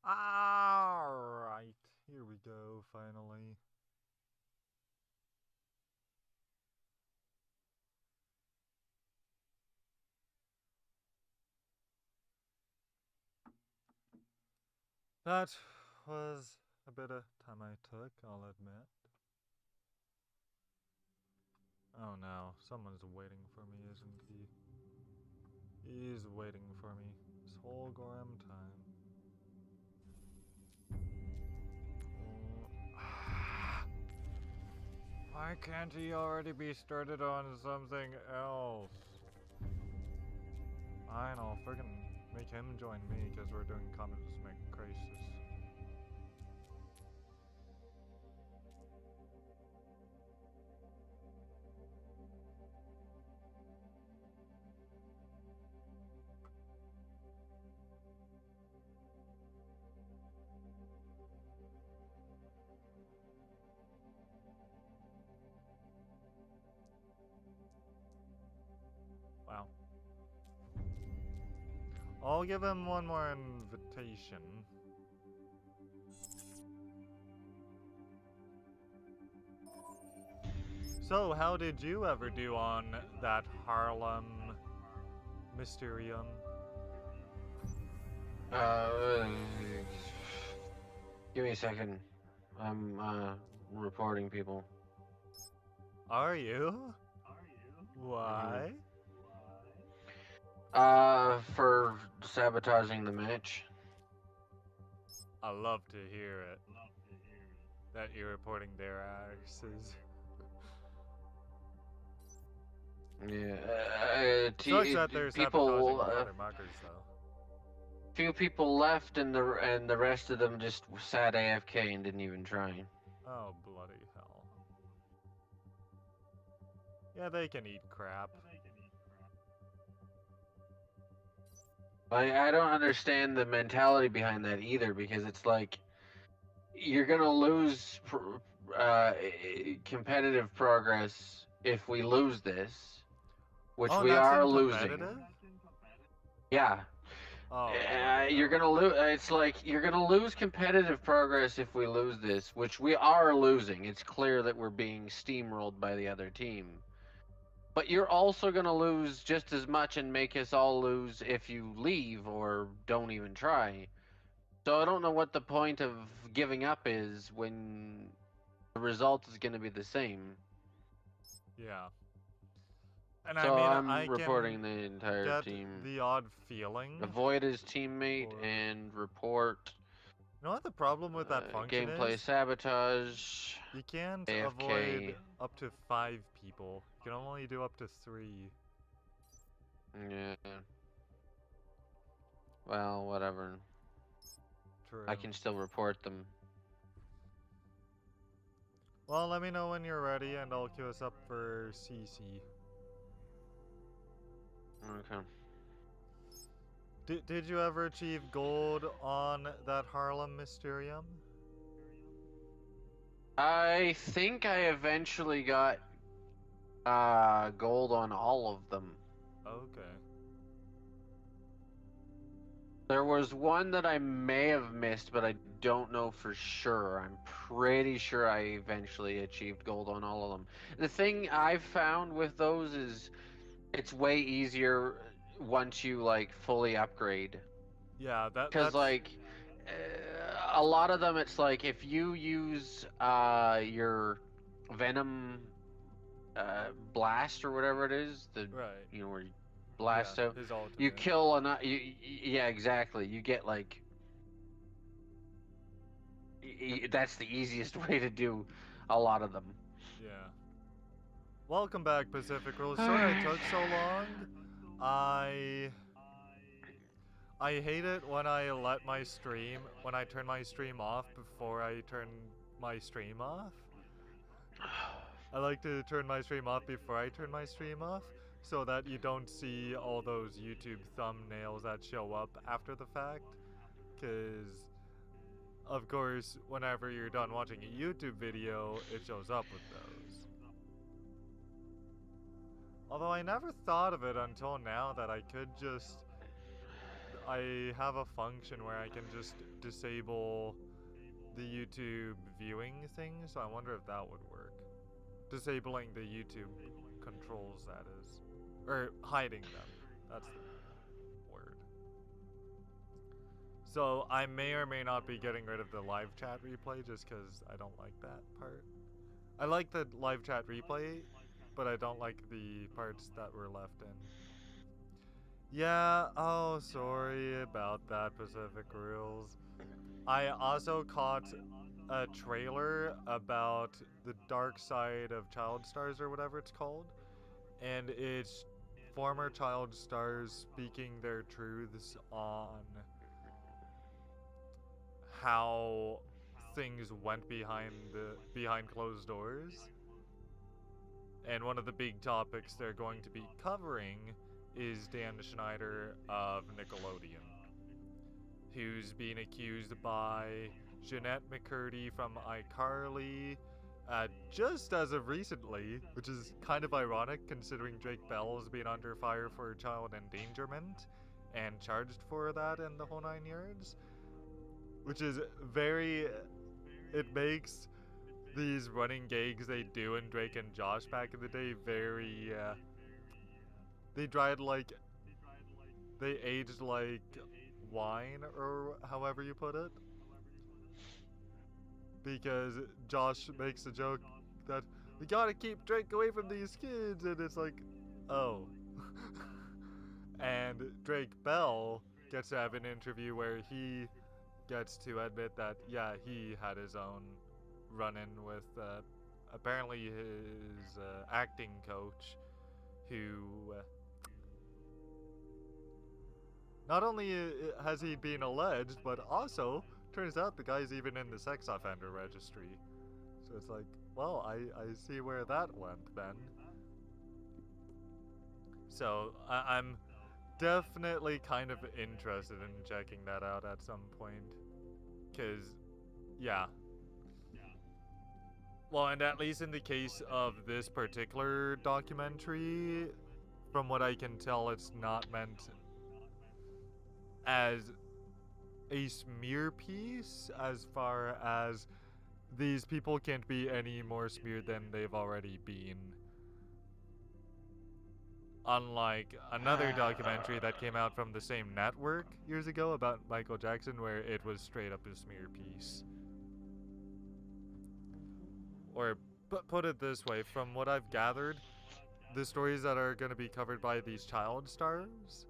Alright, here we go, finally. That was a bit of time I took, I'll admit. Oh no, someone's waiting for me, isn't he? He's waiting for me this whole goddamn time. Why can't he already be started on something else? Fine, I'll friggin' make him join me because we're doing Cosmic Crisis. Wow. I'll give him one more invitation. So, how did you ever do on that Harlem Mysterium? Give me a second. I'm reporting people. Are you? Why? For sabotaging the match. I love to hear it. That you're reporting their asses. Yeah. Sucks that they're People. sabotaging other markers, though. Few people left, and the rest of them just sat AFK and didn't even try. Oh, bloody hell. Yeah, they can eat crap. I don't understand the mentality behind that either, because it's like you're gonna lose competitive progress if we lose this, which Oh, we that's are in losing. competitive? Yeah. Oh, You're gonna lose. It's like you're gonna lose competitive progress if we lose this, which we are losing. It's clear that we're being steamrolled by the other team. But you're also gonna lose just as much and make us all lose if you leave or don't even try. So I don't know what the point of giving up is when the result is gonna be the same. yeah. And I So mean, I'm I reporting can the entire get team. the odd feeling. Avoid his teammate Or... and report. You know what the problem with that function Gameplay is? sabotage. You can't AFK. avoid up to 5 people. You can only do up to 3. Yeah. Well, whatever. True. I can still report them. Well, let me know when you're ready and I'll queue us up for CC. Okay. Did you ever achieve gold on that Harlem Mysterium? I think I eventually got gold on all of them. Okay. There was one that I may have missed, but I don't know for sure. I'm pretty sure I eventually achieved gold on all of them. The thing I've found with those is it's way easier once you like fully upgrade. Yeah, Because that's... like a lot of them, it's like if you use your Venom blast or whatever it is, the right. where you blast out, his you ultimate. kill yeah, exactly. You get like that's the easiest way to do a lot of them. Yeah. Welcome back, Pacific Rules. Sorry I took so long. I hate it when I turn my stream off before I turn my stream off. I like to turn my stream off before I turn my stream off, so that you don't see all those YouTube thumbnails that show up after the fact. Because, of course, whenever you're done watching a YouTube video, it shows up with those. Although I never thought of it until now that I could just I have a function where I can just disable the YouTube viewing thing, so I wonder if that would work. Disabling the YouTube controls, that is. Or hiding them. That's the word. So I may or may not be getting rid of the live chat replay just because I don't like that part. I like the live chat replay, but I don't like the parts that were left in. Yeah, oh, sorry about that, Pacific Rules. I also caught a trailer about the dark side of child stars or whatever it's called, and it's former child stars speaking their truths on how things went behind closed doors. And one of the big topics they're going to be covering is Dan Schneider of Nickelodeon, who's being accused by Jeanette McCurdy from iCarly, just as of recently, which is kind of ironic considering Drake Bell has been under fire for child endangerment and charged for that in the whole 9 yards. Which is very. It makes these running gags they do in Drake and Josh back in the day very. They dried like. They aged like wine, or however you put it. Because Josh makes a joke that we gotta keep Drake away from these kids, and it's like, oh. And Drake Bell gets to have an interview where he gets to admit that, yeah, he had his own run-in with apparently his acting coach, who not only has he been alleged, but also turns out the guy's even in the sex offender registry. So it's like, well, I see where that went then. So I'm definitely kind of interested in checking that out at some point. Because, yeah. Well, and at least in the case of this particular documentary, from what I can tell, it's not meant as a smear piece, as far as these people can't be any more smeared than they've already been. Unlike another documentary that came out from the same network years ago about Michael Jackson, where it was straight up a smear piece. Or put it this way, from what I've gathered, the stories that are going to be covered by these child stars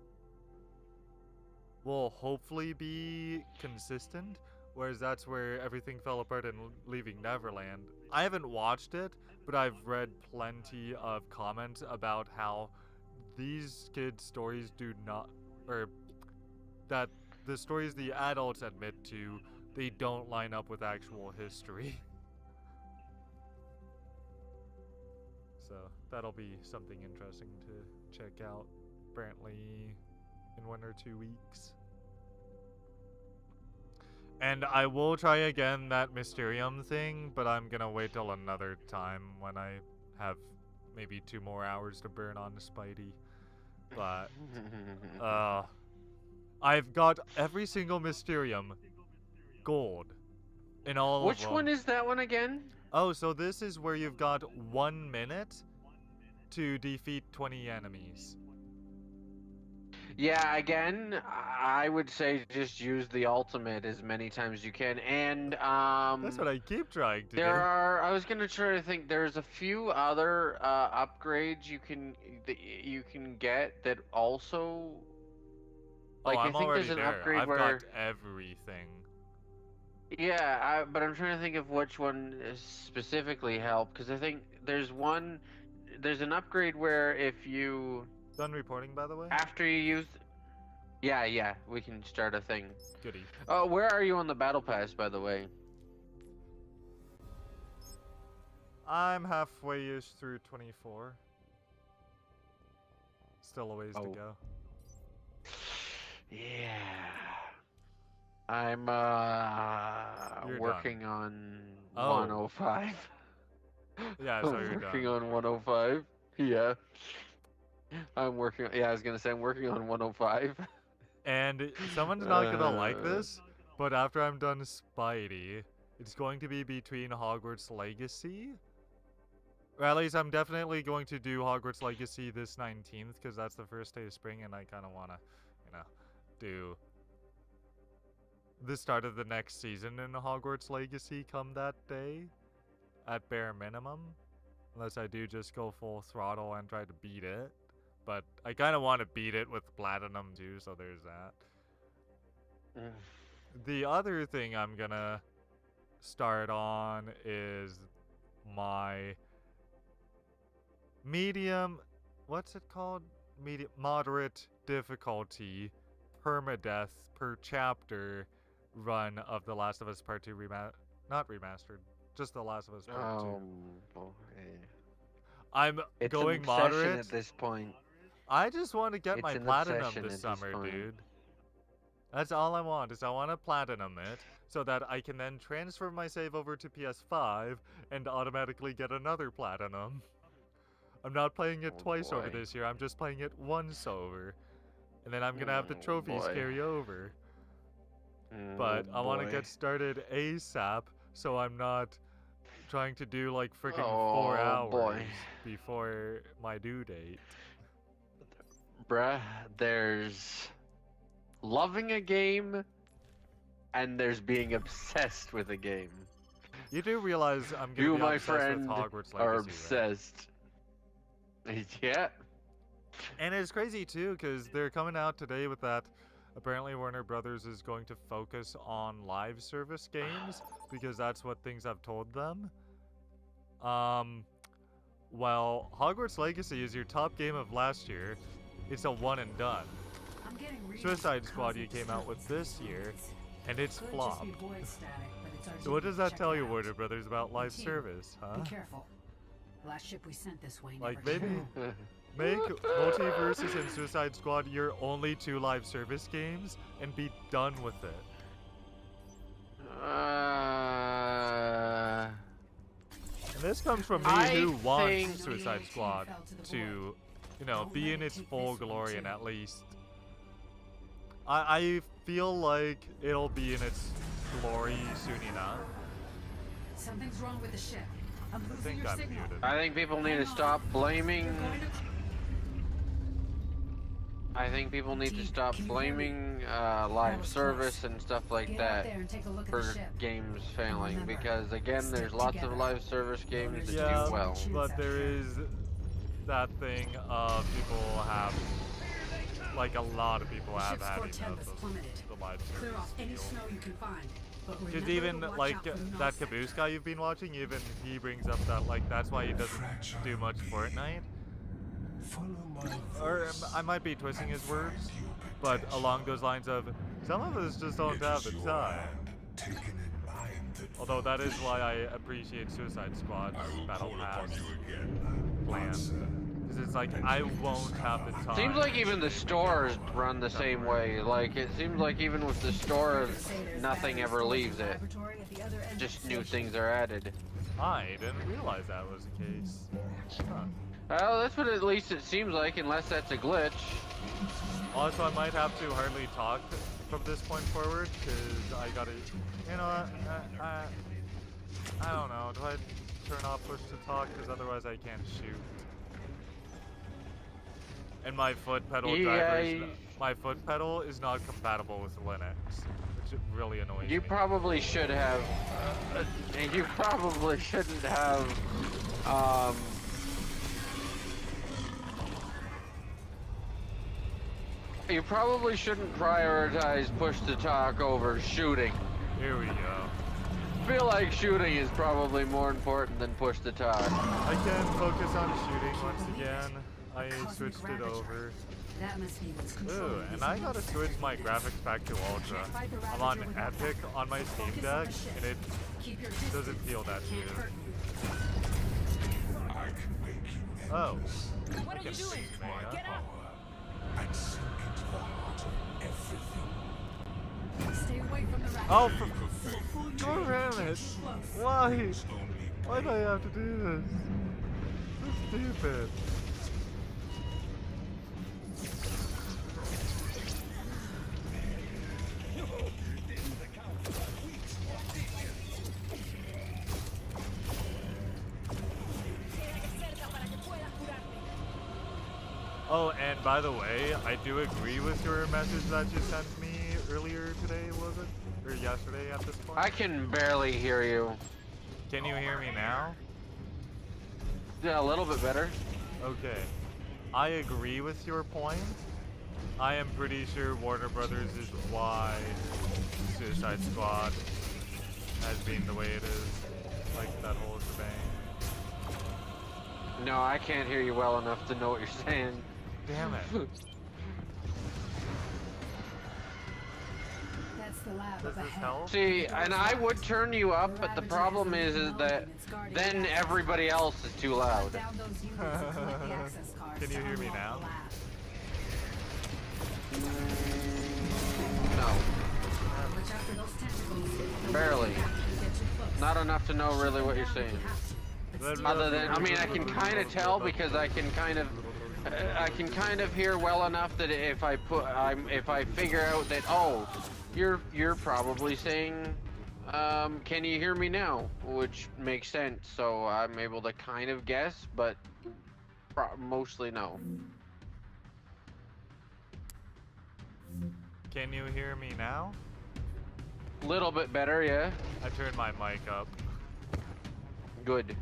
will hopefully be consistent, whereas that's where everything fell apart in Leaving Neverland. I haven't watched it, but I've read plenty of comments about how these kids' stories do not, or that the stories the adults admit to, they don't line up with actual history. So that'll be something interesting to check out, apparently in 1 or 2 weeks. And I will try again that Mysterium thing, but I'm gonna wait till another time when I have maybe 2 more hours to burn on Spidey. But I've got every single Mysterium gold in all Which of them. one is that one again? Oh, so this is where you've got 1 minute to defeat 20 enemies. Yeah, again, I would say just use the ultimate as many times as you can. And That's what I keep trying to do. I was gonna try to think. There's a few other upgrades you can get that also. Like, I'm I think already there's an there. upgrade I've where. got everything. Yeah, but I'm trying to think of which one specifically helped, because I think there's an upgrade where if you Done reporting, by the way? after you use. Yeah, we can start a thing. Goody. Oh, where are you on the battle pass, by the way? I'm halfway-ish through 24. Still a ways to Oh. go. Yeah. I'm You're working on Oh. 105. Yeah, so you're I'm working done. on 105. Yeah. I was gonna say I'm working on 105. And someone's not gonna like this, but after I'm done Spidey, it's going to be between Hogwarts Legacy. Or at least I'm definitely going to do Hogwarts Legacy this 19th, because that's the first day of spring, and I kind of want to, do the start of the next season in Hogwarts Legacy come that day, at bare minimum. Unless I do just go full throttle and try to beat it. But I kind of want to beat it with Platinum too, so there's that. The other thing I'm gonna start on is my medium, what's it called? Moderate difficulty permadeath per chapter run of The Last of Us Part 2 not remastered, just The Last of Us Part 2. Boy. I'm It's going an obsession moderate. at this point. I just want to get It's my an platinum obsession this at this summer, point. dude. That's all I want, is I want to platinum it, so that I can then transfer my save over to PS5 and automatically get another platinum. I'm not playing it twice over boy. this year, I'm just playing it once over. And then I'm gonna have the trophies boy. carry over. But I want to boy. get started ASAP, so I'm not trying to do like freaking 4 hours boy. before my due date. Bruh, there's loving a game and there's being obsessed with a game. You do realize I'm gonna You, be my obsessed friend, with Hogwarts Legacy, are right? obsessed. Yeah. And it's crazy too, because they're coming out today with that. Apparently Warner Brothers is going to focus on live service games, because that's what things have told them. Well, Hogwarts Legacy is your top game of last year. It's a one and done. Suicide Squad you came out with this year, and it's flopped. So what does that tell you, Warner Brothers, about live service, huh? Be careful. Last ship we sent this way. Like, never maybe make Multiverses and Suicide Squad your only 2 live service games and be done with it. And this comes from me who wants Suicide Squad to, be in its full glory, and at least I feel like it'll be in its glory soon enough. Something's wrong with the ship. I'm I losing think your I'm signal. muted. I think people need to stop blaming. I think people need to stop blaming live service and stuff like that for games failing, because again, there's lots of live service games that Yeah, do well. but there is that thing of people have, like a lot of people have had enough of the live Clear off any service snow you can find. Because even like that Caboose guy you've been watching, even he brings up that like that's why he doesn't do much Fortnite. Or I might be twisting his words, but along those lines of some of us just don't have the time. Although that is why I appreciate Suicide Squad's Battle Pass plan. Because it's like, I won't have the time. Seems like even the stores run the same way. Like, it seems like even with the store, nothing ever leaves it. Just new things are added. I didn't realize that was the case. Huh. Well, that's what at least it seems like, unless that's a glitch. Also, I might have to hardly talk from this point forward, because I gotta, I don't know, do I turn off push to talk, because otherwise I can't shoot. And my foot pedal my foot pedal is not compatible with Linux, which really annoys me. You probably should have, you probably shouldn't have, you probably shouldn't prioritize push to talk over shooting. Here we go. I feel like shooting is probably more important than push to talk. I can focus on shooting once again. I switched it over. Ooh, and I gotta switch my graphics back to Ultra. I'm on Epic on my Steam Deck, and it doesn't feel that good. Oh. What are you doing? Get up! Stay away from the rat. Oh, God damn it! Why? Why do I have to do this? So stupid. Oh, and by the way, I do agree with your message that you sent me earlier today, was it? Or yesterday at this point? I can barely hear you. Can you hear me now? Yeah, a little bit better. Okay. I agree with your point. I am pretty sure Warner Brothers is why Suicide Squad has been the way it is. Like that whole shebang. No, I can't hear you well enough to know what you're saying. Damn it. That's the lab Does up this ahead. help? See, and I would turn you up, but the problem is that then everybody else is too loud. Down those units and collect the access cards Can you to hear me unlock now? the lab. No, Watch out for those tentacles. barely. Get too close. Not enough to know really what you're saying. Let- Other than, I mean, I can kind of tell because I can kind of hear well enough that if I figure out that, oh, you're probably saying, can you hear me now? Which makes sense. So I'm able to kind of guess, but mostly no. Can you hear me now? Little bit better, yeah. I turned my mic up. Good.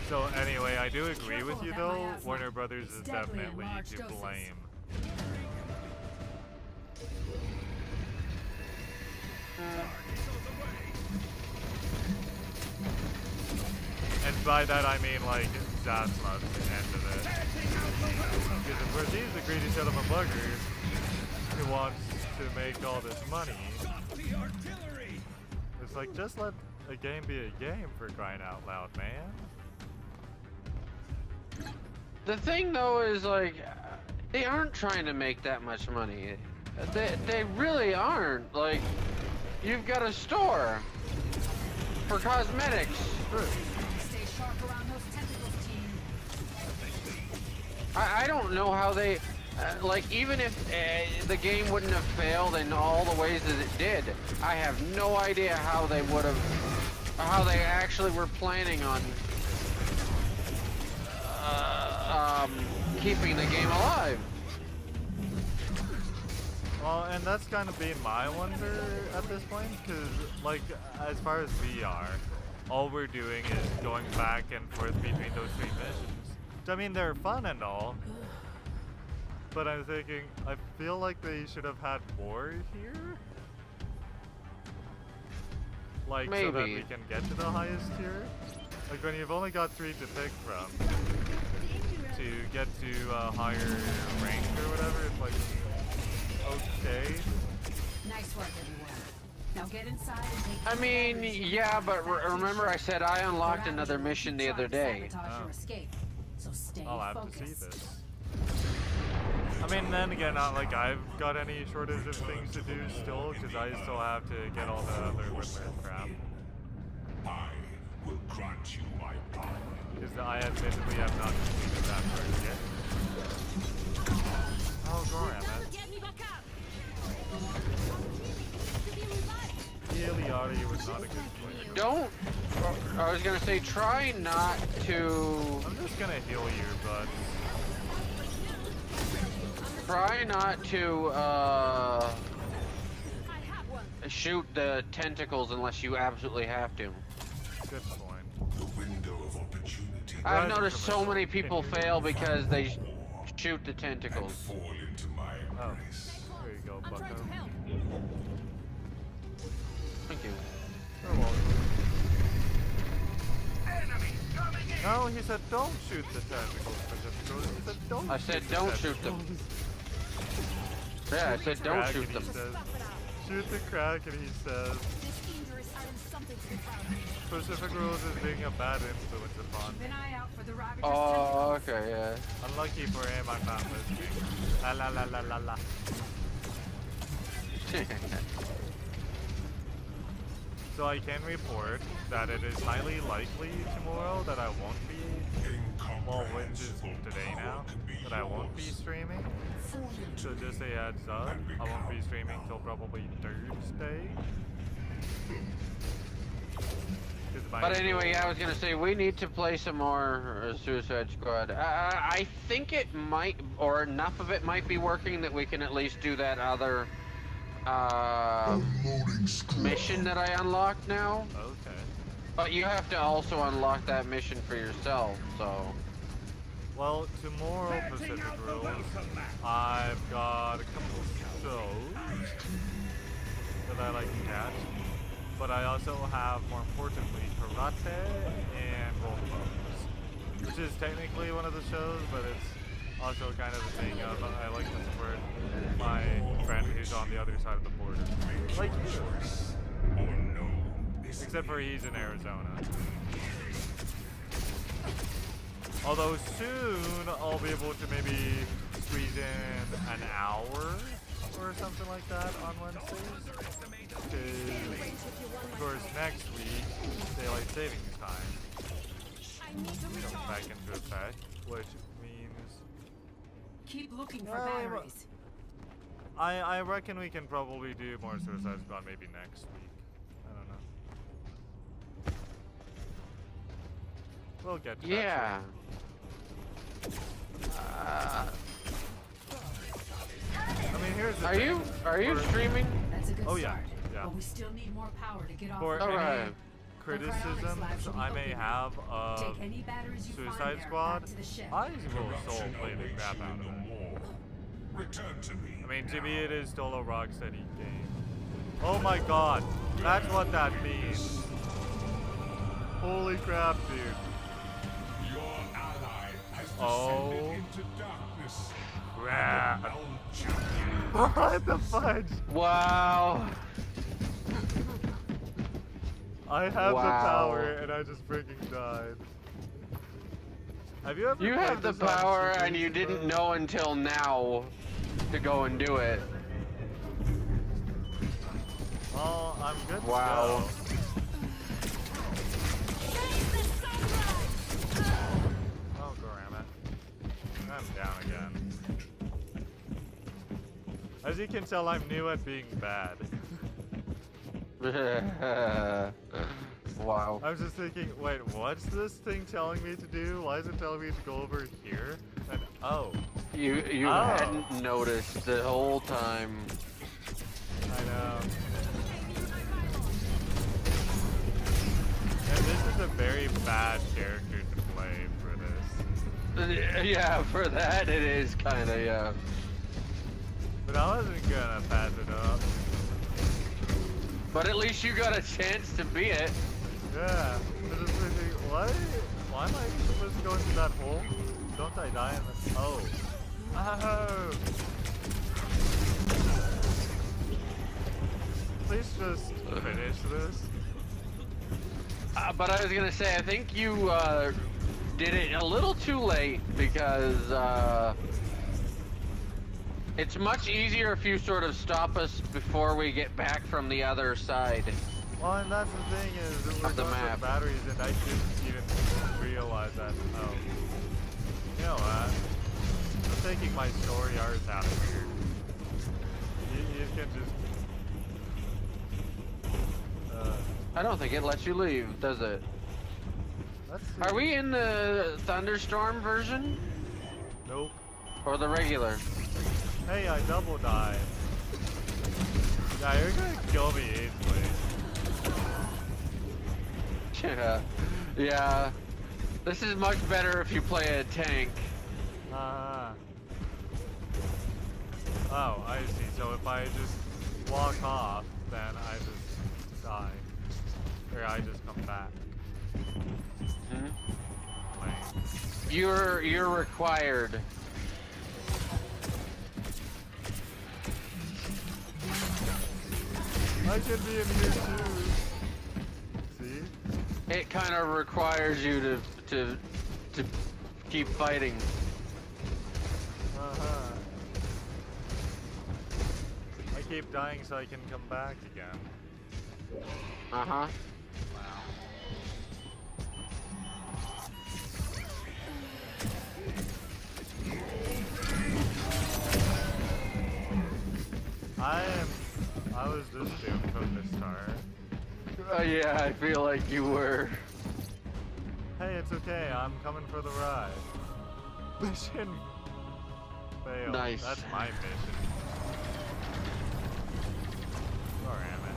So anyway, I do agree with you though. Warner Brothers is definitely to blame. And by that I mean like that's not the end of it. Because of course he's the greedy son of a bugger who wants to make all this money. It's like just let a game be a game for crying out loud, man. The thing though is like, they aren't trying to make that much money. They really aren't. Like, you've got a store for cosmetics. Stay sharp around those tentacles, team. I don't know how they, like, even if the game wouldn't have failed in all the ways that it did, I have no idea how they would have, how they actually were planning on keeping the game alive. Well, and that's kind of been my wonder at this point, because, like, as far as VR, all we're doing is going back and forth between those three missions. Which, I mean, they're fun and all, but I'm thinking, I feel like they should have had more here? Like, so that Maybe. we can get to the highest tier? Like, when you've only got 3 to pick from, to get to a higher rank or whatever, it's like, okay. Nice work, everyone. Now get inside and take. I mean, yeah, but remember I said I unlocked another mission the other day. Sabotage your escape. So stay I'll have to see focused. this. I mean, then again, not like I've got any shortage of things to do still, because I still have to get all the other Whitmer crap. I will grant you my pardon. Because I admittedly have not completed that part yet. Oh, Goran, Get me back up. Eliari was not a good player. Don't, I was gonna say, try not to, I'm just gonna heal you, but try not to, I have one. shoot the tentacles unless you absolutely have to. good point. The window of opportunity I've Right. noticed so many people fail because they shoot the and tentacles. fall into my Oh, embrace. there you go, I'm trying bucko. to help. Thank you. You're welcome. No, he said don't shoot the tentacles. He said don't. I said shoot the don't shoot them. tentacles. Yeah, I said don't Crack, shoot and them. he says, shoot the crack, and he says This injury isn't something to be proud of. Pacific Rose is being a bad influence upon Keep me. an eye out for the Ravager's Oh, tentacles. okay, yeah. Unlucky for him, I'm not listening. La la la la la la. So I can report that it is highly likely tomorrow that I won't be, well, which is today now, that I won't be streaming. So just a heads up, I won't be streaming till probably Thursday. Because my But anyway, goal. I was gonna say we need to play some more Suicide Squad. I think it might, or enough of it might be working that we can at least do that other mission that I unlocked now. Okay. But you have to also unlock that mission for yourself, so. Well, tomorrow Pacific rules. I've got a couple shows that I like to catch, but I also have, more importantly, karate and rollerblades, which is technically one of the shows, but it's also kind of the thing of I like to support my friend who's on the other side of the border, like you. Or no. Except for he's in Arizona. Although soon I'll be able to maybe squeeze in an hour or something like that on Wednesdays. Because, of course, next week, daylight savings time comes back into effect, which means Keep looking for batteries. I reckon we can probably do more Suicide Squad maybe next week. I don't know. We'll get to that. Yeah. I mean, here's the Are thing. you For- streaming? That's a good Oh, yeah, start. yeah. But we still need more power to get off. For the any Alright. criticisms I may have of Take any batteries you Suicide find there Squad, back to the ship. I will soul play the crap out of no it. more. Return to me. I mean, to me, it is still a Rocksteady game. Oh my god, that's what that means. Holy crap, dude. Your ally has descended Oh. into darkness. Crap. Realm champion. What the fudge? Wow. I have the Wow. power and I just freaking died. Have you ever You played have the this on power Super and you Nintendo? didn't know until now to go and do it. Well, I'm good to Wow. go. Oh, damn it. I'm down again. As you can tell, I'm new at being bad. Wow. I was just thinking, wait, what's this thing telling me to do? Why is it telling me to go over here? And oh, You Oh. hadn't noticed the whole time. I know. And this is a very bad character to play for this. Yeah, for that it is kind of, yeah. But I wasn't gonna pass it up. But at least you got a chance to be it. Yeah. I was just thinking, what? Why am I supposed to go into that hole? Don't I die in the... Oh. Oh! Please just finish this. But I was gonna say, I think you did it a little too late because it's much easier if you sort of stop us before we get back from the other side. Well, and that's the thing is, that we're Of the going map. for batteries, and I didn't even realize that. Oh. You know what? I'm taking my story arcs out of here. You can just... I don't think it lets you leave, does it? let's see. Are we in the thunderstorm version Nope. or the regular? Hey, I double died. Yeah, you're gonna kill me easily. Yeah. Yeah. This is much better if you play a tank. Uh-huh. Oh, I see. So if I just walk off, then I just die. Or I just come back. Hmm? Like, You're required. I could be in here too. See? It kind of requires you to keep fighting. Uh-huh. I keep dying so I can come back again. Uh-huh. I was just doomed from the start. Yeah, I feel like you were. Hey, it's okay. I'm coming for the ride. Mission failed. Nice. That's my mission. Sorry, Emmett.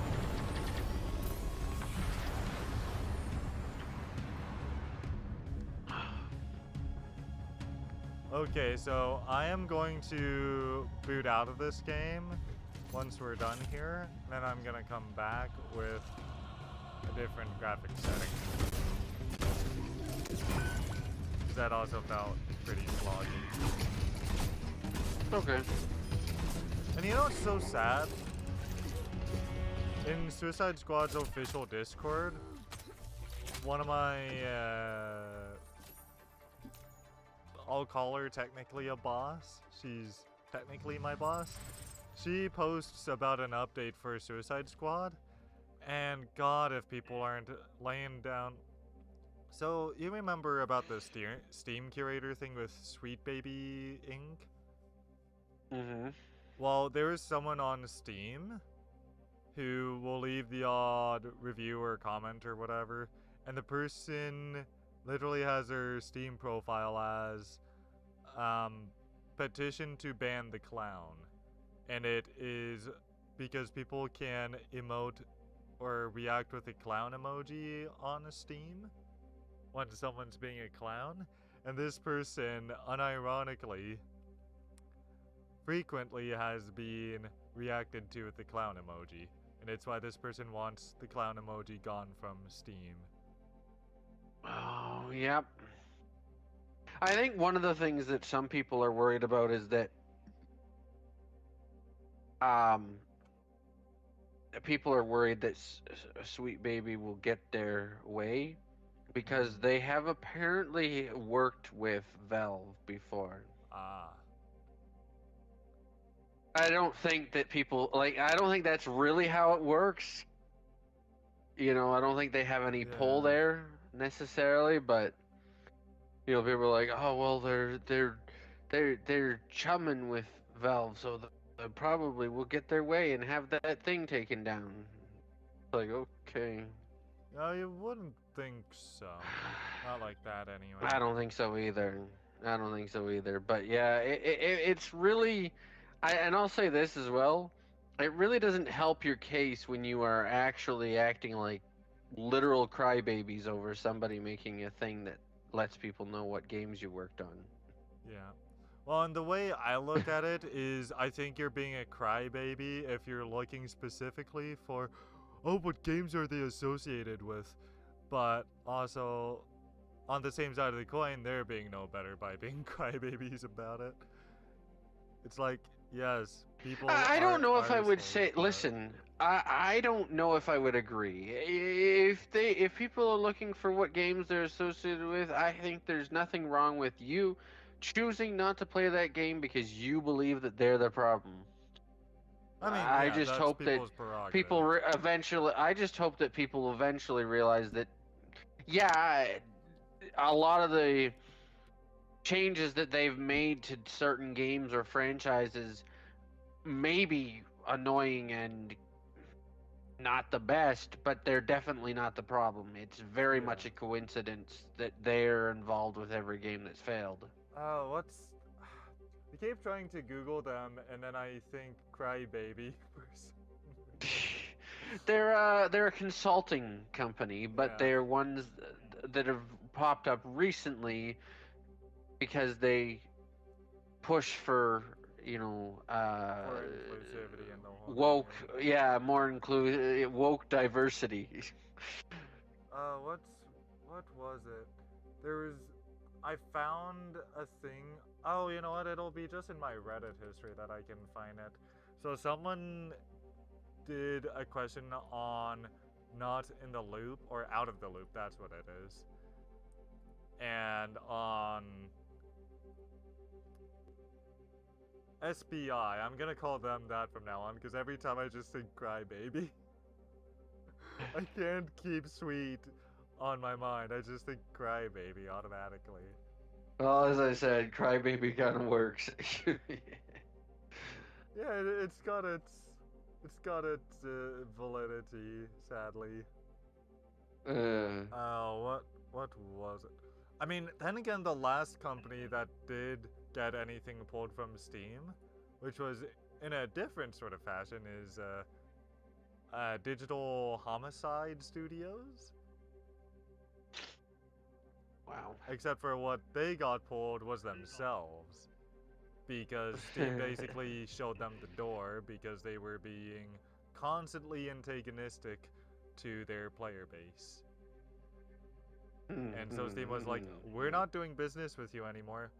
Okay, so I am going to boot out of this game once we're done here. Then I'm gonna come back with a different graphic setting. That also felt pretty sloggy. Okay. And you know what's so sad? In Suicide Squad's official Discord, one of my, I'll call her technically a boss. She's technically my boss. She posts about an update for Suicide Squad. And God, if people aren't laying down. So, you remember about the Steam curator thing with Sweet Baby Inc? Mm-hmm. Well, there is someone on Steam who will leave the odd review or comment or whatever, and the person literally has their Steam profile as petition to ban the clown. And it is because people can emote or react with a clown emoji on Steam when someone's being a clown. And this person, unironically, frequently has been reacted to with the clown emoji. And it's why this person wants the clown emoji gone from Steam. Oh, yep. I think one of the things that some people are worried about is that people are worried that Sweet Baby will get their way because they have apparently worked with Valve before. Ah. I don't think that people I don't think that's really how it works. You know, I don't think they have any pull Yeah. there necessarily, but you know, people are like, "Oh, well, they're chumming with Valve, so they probably will get their way and have that thing taken down." Like, okay. No, you wouldn't think so. Not like that anyway. I don't think so either. I don't think so either. But yeah, it's really, and I'll say this as well. It really doesn't help your case when you are actually acting like literal crybabies over somebody making a thing that lets people know what games you worked on. Yeah. Well, and the way I look at it is I think you're being a crybaby if you're looking specifically for, oh, what games are they associated with? But also, on the same side of the coin, they're being no better by being crybabies about it. It's like, yes, people. I don't know if I are would assholes, say. but- Listen, I don't know if I would agree. If people are looking for what games they're associated with, I think there's nothing wrong with you choosing not to play that game because you believe that they're the problem. I mean, I yeah, just that's hope that people's prerogative. people eventually. I just hope that people eventually realize that, yeah, a lot of the changes that they've made to certain games or franchises may be annoying and not the best, but they're definitely not the problem. It's very Yeah. much a coincidence that they're involved with every game that's failed. Oh, what's? I keep trying to Google them, and then I think Crybaby for some They're a consulting company, but Yeah. they're ones that have popped up recently because they push for, you know, for inclusivity and the whole woke, thing. yeah, more woke diversity. What was it? I found a thing. Oh, you know what? It'll be just in my Reddit history that I can find it. So someone did a question on not in the loop or out of the loop. That's what it is. And on SBI, I'm gonna call them that from now on because every time I just think Crybaby, I can't keep Sweet on my mind. I just think Crybaby automatically. Well, as I said, Crybaby kind of works. Yeah, it's It's got its validity, sadly. Uh, What was it? I mean, then again, the last company that did get anything pulled from Steam, which was in a different sort of fashion, is Digital Homicide Studios. wow. Except for what they got pulled was themselves. Because Steam basically showed them the door because they were being constantly antagonistic to their player base. And so Steam was like, we're not doing business with you anymore.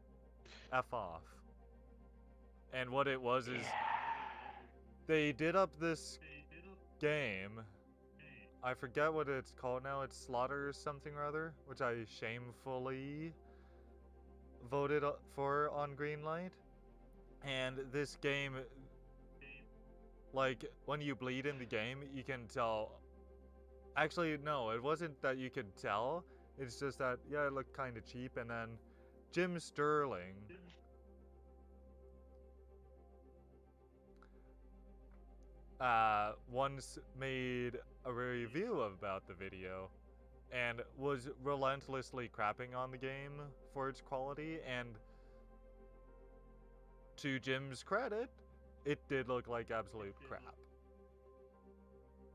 F off. And what it was is they did up this game. I forget what it's called now. It's Slaughter something or other, which I shamefully voted for on Greenlight. And this game, like, when you bleed in the game, you can tell. Actually, no, it wasn't that you could tell. It's just that, yeah, it looked kind of cheap. And then Jim Sterling once made a review about the video and was relentlessly crapping on the game for its quality, and to Jim's credit, it did look like absolute crap.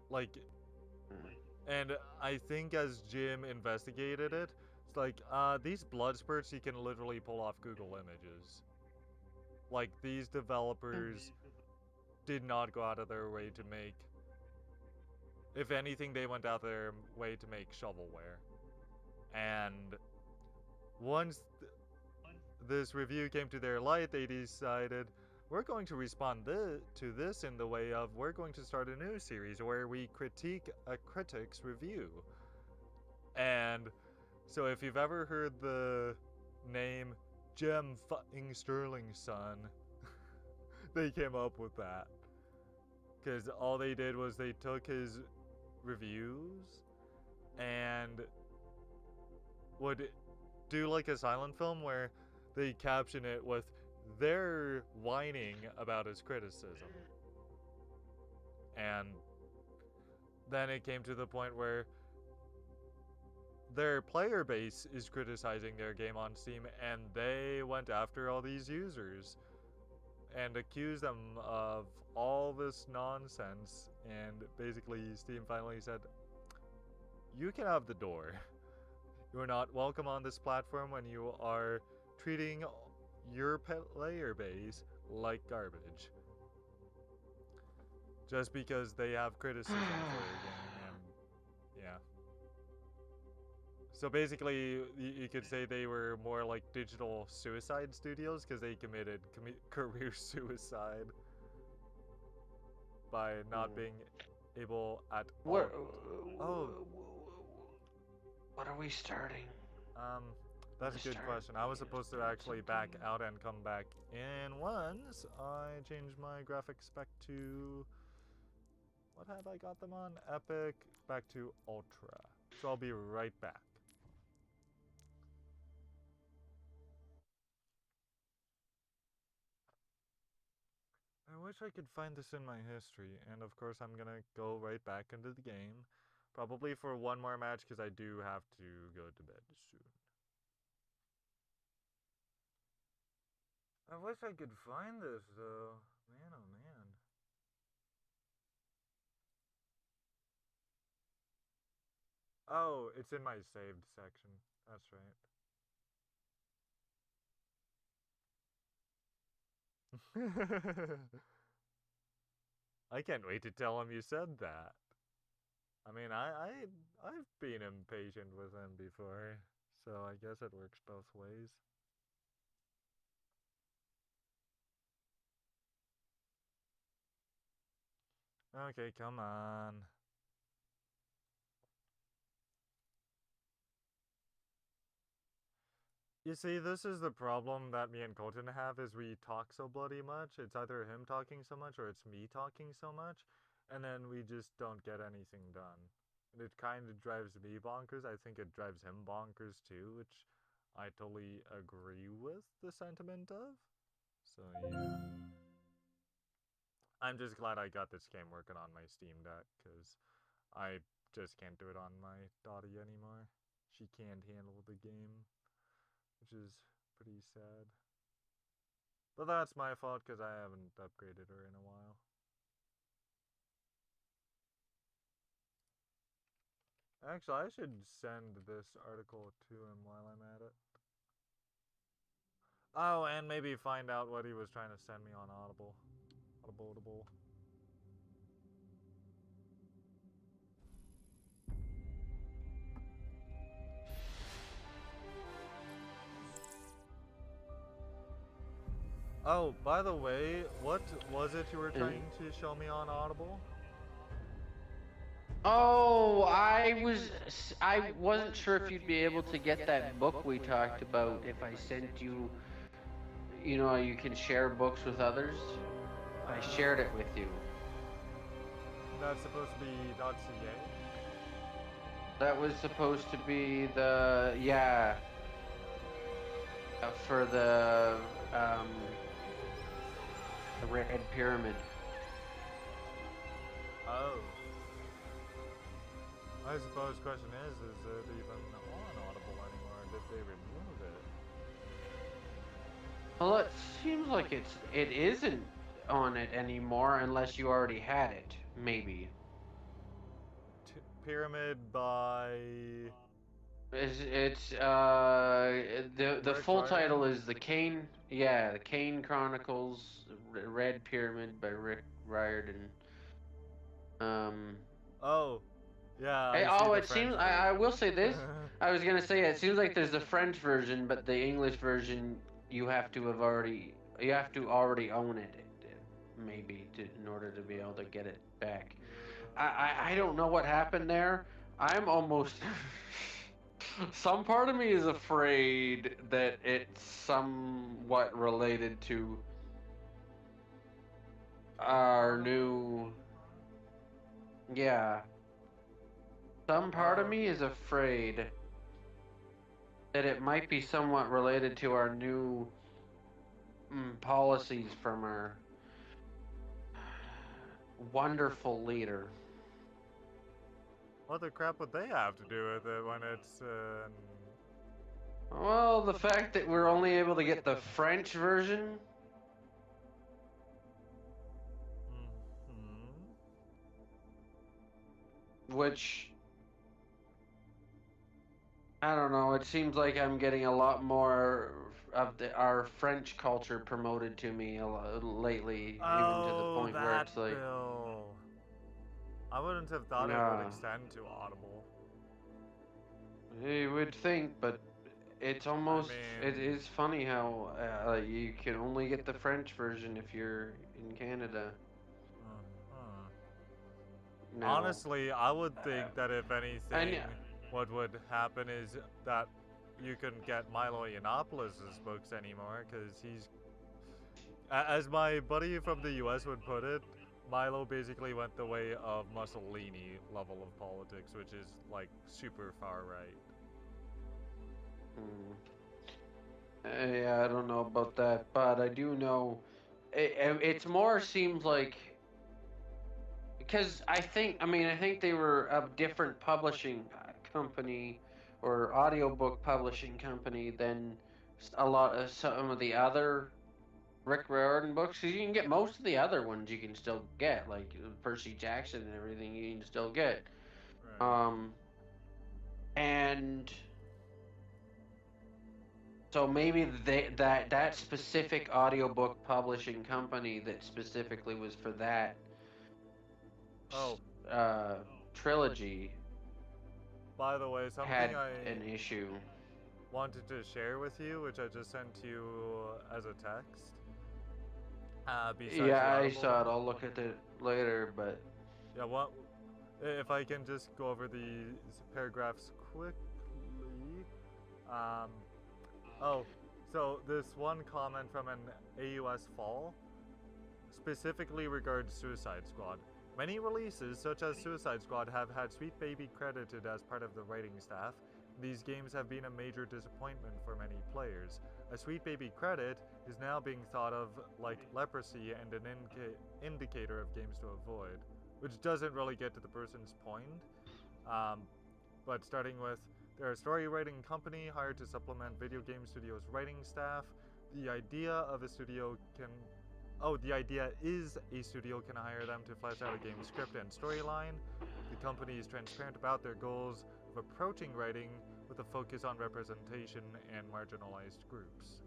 Like, and I think as Jim investigated it, it's like, these blood spurts you can literally pull off Google Images. Like, these developers did not go out of their way to make. If anything, they went out their way to make shovelware. And once this review came to their light, they decided, we're going to respond to this in the way of, we're going to start a new series where we critique a critic's review. And so if you've ever heard the name Jim fucking Sterling's son, they came up with that. Because all they did was they took his reviews and would do like a silent film where they caption it with their whining about his criticism. And then it came to the point where their player base is criticizing their game on Steam, and they went after all these users and accused them of all this nonsense. And basically Steam finally said, you can have the door. You're not welcome on this platform when you are treating your player base like garbage. Just because they have criticism for your game, and yeah. So basically, you could say they were more like digital suicide studios because they committed career suicide by not being able at all. Oh, what are we starting? That's a good question. I was supposed to actually back out and come back in once I changed my graphic spec to, what have I got them on? Epic back to Ultra. So I'll be right back. I wish I could find this in my history, and of course I'm gonna go right back into the game. Probably for one more match because I do have to go to bed soon. I wish I could find this though. Man, oh man. Oh, it's in my saved section. That's right. I can't wait to tell him you said that. I mean, I've been impatient with him before, so I guess it works both ways. Okay, come on. You see, this is the problem that me and Colton have, is we talk so bloody much. It's either him talking so much or it's me talking so much, and then we just don't get anything done. And it kind of drives me bonkers. I think it drives him bonkers too, which I totally agree with the sentiment of. So yeah. I'm just glad I got this game working on my Steam Deck, because I just can't do it on my Dottie anymore. She can't handle the game, which is pretty sad. But that's my fault, because I haven't upgraded her in a while. Actually, I should send this article to him while I'm at it. Oh, and maybe find out what he was trying to send me on Audible. Audible. Oh, by the way, what was it you were trying to show me on Audible? Oh, I wasn't sure if you'd be able to get that book we talked about if I sent you, you know, you can share books with others. I shared it with you. That's supposed to be .ca? That was supposed to be the, yeah, for the Red Pyramid. Oh. I suppose the question is it even on Audible anymore? Did they remove it? Well, it seems like it isn't on it anymore unless you already had it, maybe. Pyramid by... It's the Rick full Riordan? title is the Kane Chronicles, Red Pyramid by Rick Riordan. Oh, yeah. I see Oh, the it French seems. I will version. say this. I was gonna say it seems like there's the French version, but the English version you have to already own it, maybe in order to be able to get it back. I don't know what happened there. I'm almost. Some part of me is afraid that it's somewhat related to our new. Yeah. Some part of me is afraid that it might be somewhat related to our new policies from our wonderful leader. What the crap would they have to do with it when it's... Well, the fact that we're only able to get the French version. Which, I don't know, it seems like I'm getting a lot more of our French culture promoted to me lately, even to the point where it's like... bill. I wouldn't have thought it would extend to Audible. You would think, but it's almost... it is funny how you can only get the French version if you're in Canada. No. Honestly, I would think that if anything, what would happen is that you couldn't get Milo Yiannopoulos' books anymore, because he's... As my buddy from the US would put it, Milo basically went the way of Mussolini level of politics, which is, like, super far right. Yeah, I don't know about that, but I do know... It's more seems like... Because I think they were a different publishing company or audiobook publishing company than some of the other Rick Riordan books. Because you can get most of the other ones you can still get, like Percy Jackson and everything you can still get. Right. And so maybe that specific audiobook publishing company that specifically was for that trilogy. By the way, something had I an issue. Wanted to share with you, which I just sent to you as a text. Yeah, I saw it. I'll look at it later, but... Yeah, if I can just go over these paragraphs quickly. So this one comment from an AUS fall specifically regards Suicide Squad. Many releases, such as Suicide Squad, have had Sweet Baby credited as part of the writing staff, These games have been a major disappointment for many players. A Sweet Baby credit is now being thought of like leprosy and an indicator of games to avoid, which doesn't really get to the person's point. But starting with, they're a story writing company hired to supplement video game studios' writing staff. The idea is a studio can hire them to flesh out a game script and storyline. The company is transparent about their goals of approaching writing with a focus on representation and marginalized groups.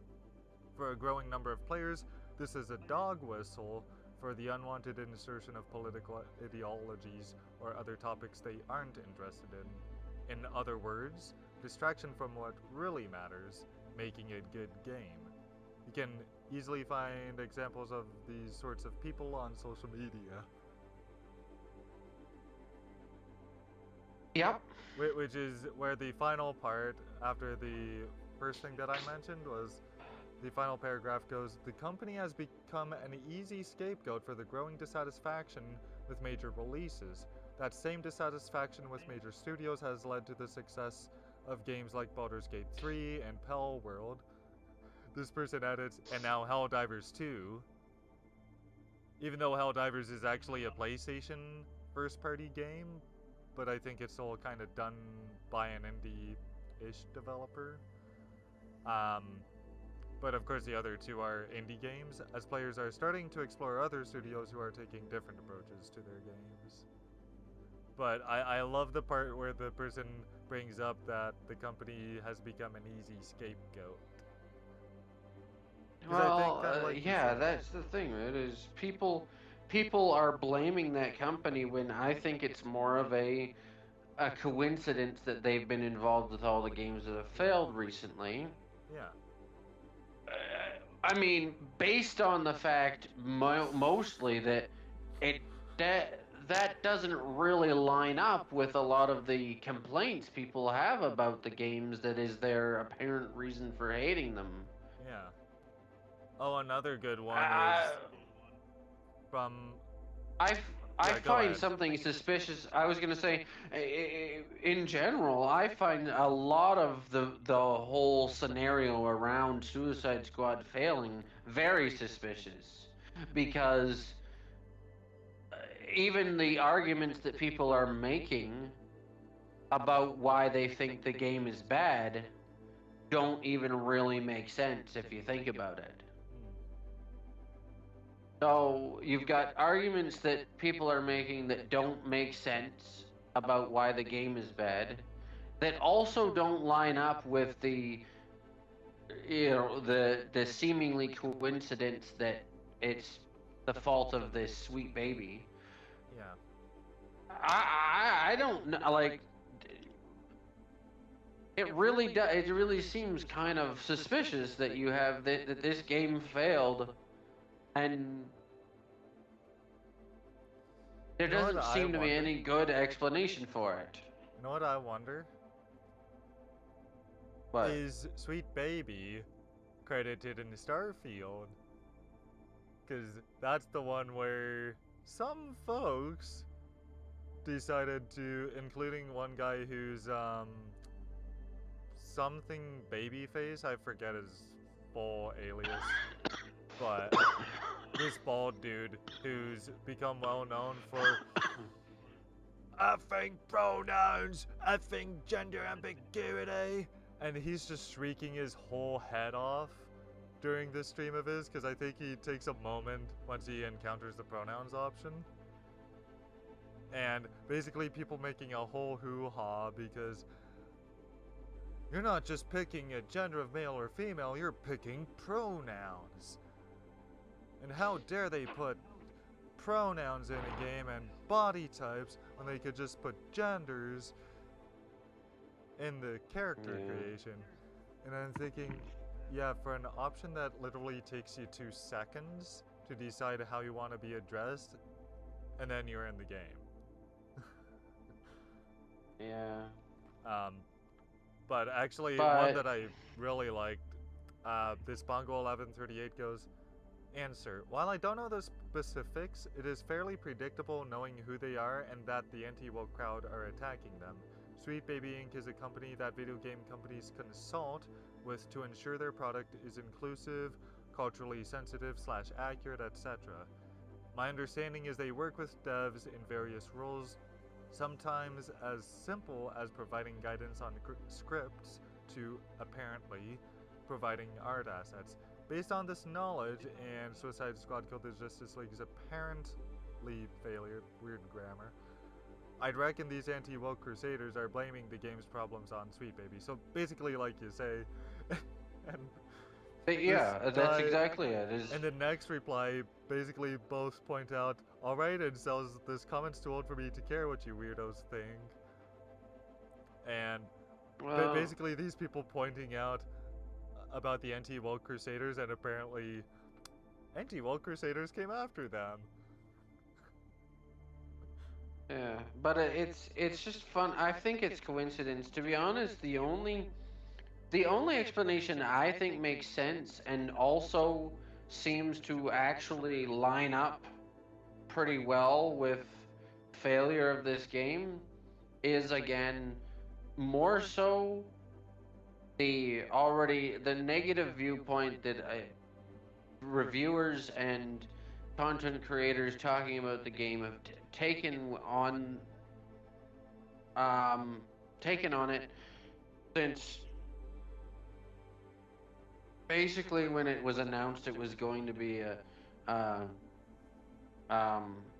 For a growing number of players, this is a dog whistle for the unwanted insertion of political ideologies or other topics they aren't interested in. In other words, distraction from what really matters, making a good game. You can easily find examples of these sorts of people on social media. Yep. Which is where the final part, after the first thing that I mentioned, was the final paragraph goes, the company has become an easy scapegoat for the growing dissatisfaction with major releases. That same dissatisfaction with major studios has led to the success of games like Baldur's Gate 3 and Pell World. This person added, and now Helldivers 2. Even though Helldivers is actually a PlayStation first-party game, but I think it's still kind of done by an indie-ish developer. But of course the other two are indie games, as players are starting to explore other studios who are taking different approaches to their games. But I love the part where the person brings up that the company has become an easy scapegoat. Well, yeah, that's the thing, right? Is people are blaming that company when I think it's more of a coincidence that they've been involved with all the games that have failed recently. Yeah. I mean, based on the fact mostly that that doesn't really line up with a lot of the complaints people have about the games that is their apparent reason for hating them. Yeah. Oh, another good one is from... I find ahead. something suspicious. I was gonna say, in general, I find a lot of the whole scenario around Suicide Squad failing very suspicious, because even the arguments that people are making about why they think the game is bad don't even really make sense if you think about it. So you've got arguments that people are making that don't make sense about why the game is bad, that also don't line up with the seemingly coincidence that it's the fault of this sweet baby. Yeah. I don't know, like, it really seems kind of suspicious that you have that this game failed. And there doesn't seem to be any good explanation for it. You know what I wonder? What? Is Sweet Baby credited in Starfield? Because that's the one where some folks decided to, including one guy who's something Babyface, I forget his full alias. But this bald dude who's become well known for effing pronouns, effing gender ambiguity, and he's just shrieking his whole head off during this stream of his, because I think he takes a moment once he encounters the pronouns option. And basically people making a whole hoo-ha because you're not just picking a gender of male or female, you're picking pronouns. And how dare they put pronouns in a game and body types when they could just put genders in the character creation. And I'm thinking, yeah, for an option that literally takes you 2 seconds to decide how you want to be addressed, and then you're in the game. Yeah. But actually, one that I really liked, this Bongo 1138 goes, answer. While I don't know the specifics, it is fairly predictable knowing who they are and that the anti-woke crowd are attacking them. Sweet Baby Inc. is a company that video game companies consult with to ensure their product is inclusive, culturally sensitive / accurate, etc. My understanding is they work with devs in various roles, sometimes as simple as providing guidance on scripts to apparently providing art assets. Based on this knowledge and Suicide Squad Killed the Justice League's apparently failure, weird grammar, I'd reckon these anti-woke crusaders are blaming the game's problems on Sweet Baby. So basically, like you say, and Yeah, that's exactly it. and the next reply basically both point out, alright, and says this comment's too old for me to care what you weirdos think. And basically these people pointing out about the anti-woke crusaders, and apparently anti-woke crusaders came after them. Yeah, but it's just fun. I think it's coincidence. To be honest, the only explanation I think makes sense and also seems to actually line up pretty well with failure of this game is, again, more so the negative viewpoint that reviewers and content creators talking about the game have taken on it since basically when it was announced it was going to be a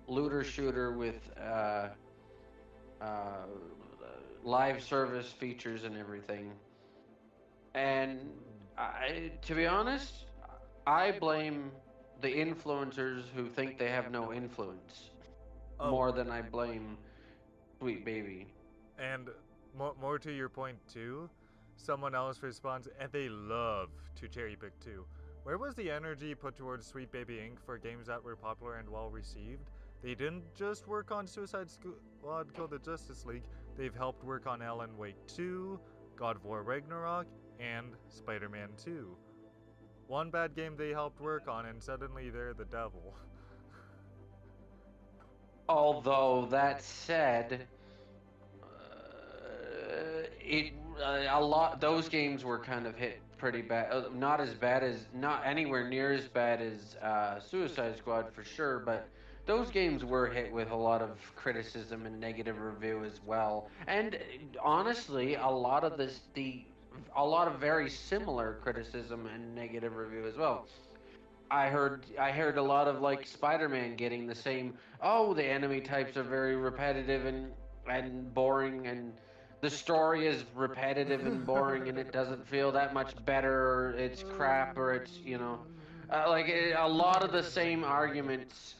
looter shooter with live service features and everything. And to be honest, I blame the influencers who think they have no influence more than I blame Sweet Baby. And more to your point too, someone else responds, and they love to cherry pick too. Where was the energy put towards Sweet Baby Inc. for games that were popular and well received? They didn't just work on Suicide Squad Kill the Justice League, they've helped work on Alan Wake 2, God of War Ragnarok, and Spider-Man 2. One bad game they helped work on and suddenly they're the devil. Although that said, those games were kind of hit pretty bad. Not anywhere near as bad as Suicide Squad for sure, but those games were hit with a lot of criticism and negative review as well. And honestly, a lot of very similar criticism and negative review as well. I heard a lot of like Spider-Man getting the same. Oh, the enemy types are very repetitive and boring, and the story is repetitive and boring, and it doesn't feel that much better. Or it's crap, or it's a lot of the same arguments.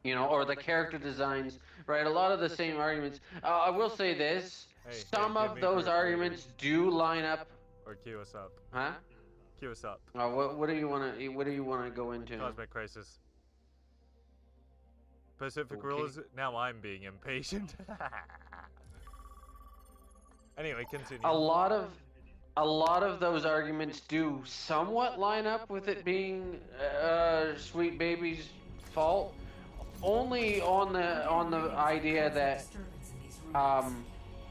Or the character designs, right? A lot of the same arguments. I will say this: some of those arguments do line up. Or cue us up. Huh? Cue us up. What do you want to go into? Cosmic Crisis. Pacific Rules. Now I'm being impatient. Anyway, continue. A lot of those arguments do somewhat line up with it being Sweet Baby's fault. Only on the idea that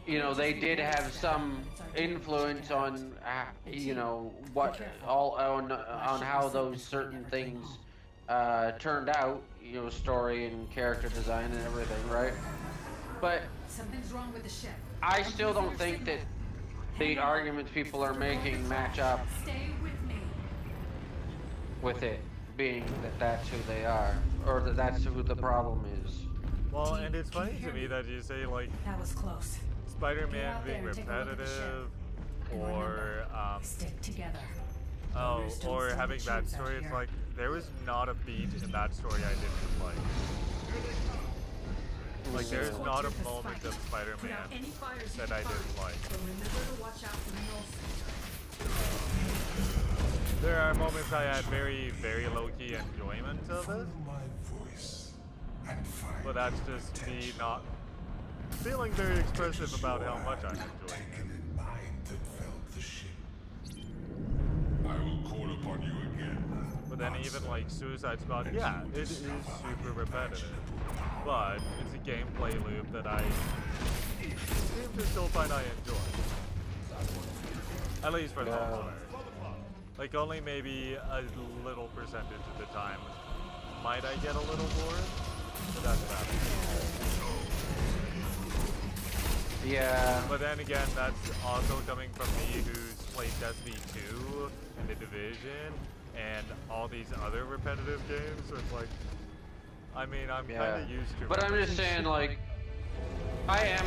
they did have some influence on on how those certain things turned out, story and character design and everything, right? But Something's wrong with the ship. I still don't think that the arguments people are making match up Stay with me. with it being that that's who they are, or that that's who the problem is. Well, and it's funny to me that you say like That was close. Spider-Man being repetitive, or Stick together. or having that story. It's like there was not a beat in that story I didn't like. Like there's not a moment of Spider-Man that I didn't like. There are moments I had very, very low-key enjoyment of it, but that's just me not feeling very expressive about how much I enjoyed it. I will call upon you again. But then even like Suicide Squad, yeah, it is super repetitive, but it's a gameplay loop that I Games are still fine I enjoy. At least for the most part. Like only maybe a little percentage of the time might I get a little bored, but that's about it. Yeah. But then again, that's also coming from me who's played Destiny 2 and The Division and all these other repetitive games, so it's like, I mean, I'm kind of used to it. But I'm just saying, like, I